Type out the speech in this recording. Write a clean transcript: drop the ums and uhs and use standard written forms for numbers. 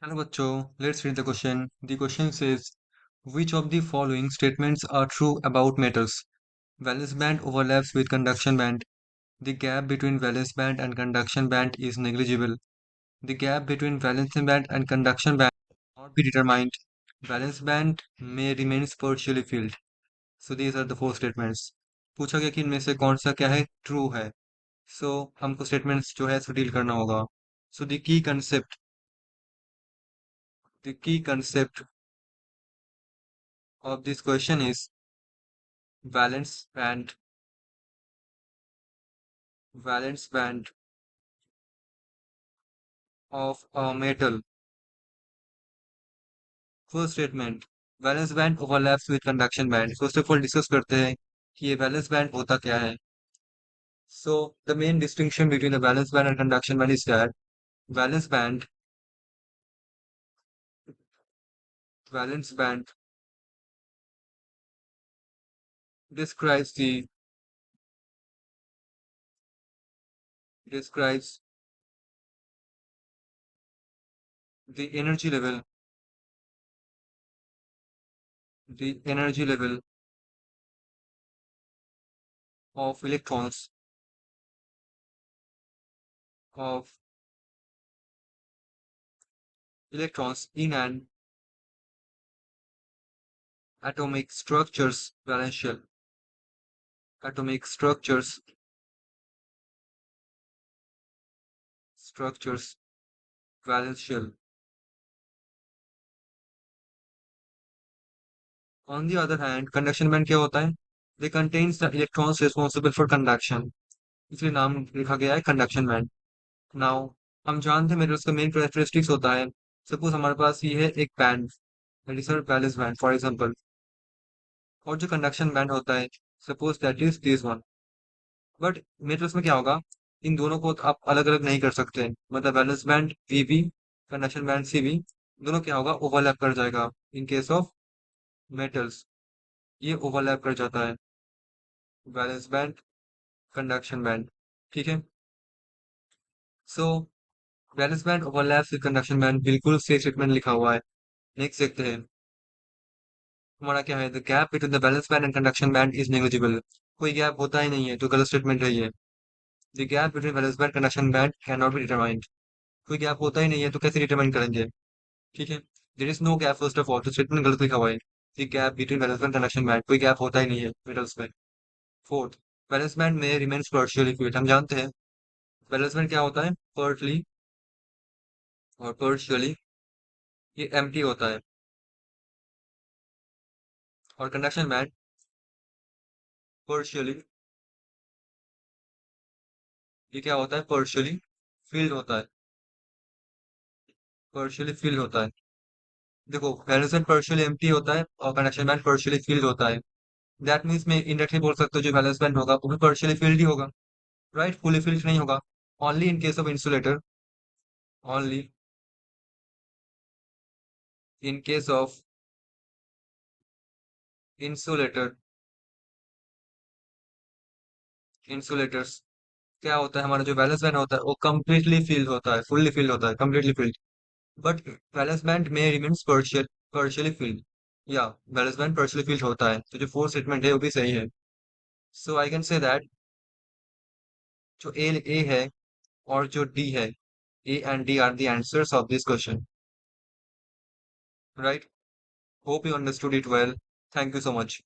Hello bachcho, let's read the question. The question says, which of the following statements are true about metals? Valence band overlaps with conduction band. The gap between valence band and conduction band is negligible. The gap between valence band and conduction band cannot be determined. Valence band may remain partially filled. So these are the four statements. पूछा गया कि इनमें से कौन सा क्या है true है. So हमको statements जो है डील करना होगा. So the key concept of this question is valence band valence band of a metal. First statement, valence band overlaps with conduction band. First of all discuss करते हैं कि ये valence band होता क्या है. So the main distinction between the valence band and conduction band is that valence band valence band describes describes the energy level of of electrons in an atomic structures valential atomic structures valential. On the other hand, conduction band क्या होता है? They contains the electrons responsible for conduction. इसलिए नाम लिखा गया है conduction band. Now हम जानते हैं मेटल्स का मेन कैरेक्टरिस्टिक्स होता है. सपोज हमारे पास ये है एक band, that is balance band for example. और जो कंडक्शन बैंड होता है, suppose that is this one. But metals में क्या होगा? इन दोनों को आप अलग अलग नहीं कर सकते. मतलब बैलेंस बैंड वीबी, कंडक्शन बैंड सीबी, दोनों क्या होगा? ओवरलैप कर जाएगा. इन केस ऑफ मेटल्स ये ओवरलैप कर जाता है, बैलेंस बैंड कंडक्शन बैंड. ठीक है. So balance band overlaps with conduction band, बिल्कुल सही स्टेटमेंट लिखा हुआ है. नेक्स्ट देखते हैं. हमारा क्या है? The gap between the balance band and conduction band is negligible. कोई गैप होता ही नहीं है, तो गलत स्टेटमेंट है ये. The gap between valence band conduction band can not be determined. कोई गैप होता ही नहीं है, तो कैसे डिटरमाइन करेंगे? ठीक है. There is no gap first of all, तो स्टेटमेंट गलत लिखा हुआ है. The gap between valence band conduction band, कोई गैप होता ही नहीं है मेटल्स में. फोर्थ, बैलेंस बैंड में रिमेन्स पार्शियली फ्लूइड. हम जानते हैं बैलेंस बैंड क्या होता है? पार्टली और पार्शियली ये एम्प्टी होता है. और कंडक्शन बैंड पार्शियली, ये क्या होता है? पार्शियली फील्ड होता है. पार्शियली फील्ड होता है. देखो, बैलेंस बैंड पार्शियली एम्प्टी होता है और कंडक्शन बैंड पार्शियली फील्ड होता है. दैट मीन्स मैं इनडायरेक्टली बोल सकता हूँ जो बैलेंस बैंड होगा वो भी पार्शियली फील्ड ही होगा. राइट, फुली फील्ड नहीं होगा. Only in case of insulator, only in case of insulator insulators क्या होता है? हमारा जो बैलेंस बैंड होता है वो कंप्लीटली फील्ड होता है, फुल्ली फील्ड होता है, completely field. But balance band में रिमेन्स पार्शियली फील्ड. या बैलेंस बैंड पार्शियली फील्ड होता है, तो जो फोर्थ स्टेटमेंट है वो भी सही है. सो आई कैन से दैट जो ए है और जो डी है, A and D R the answers of this question. Right. Hope you understood it well. Thank you so much.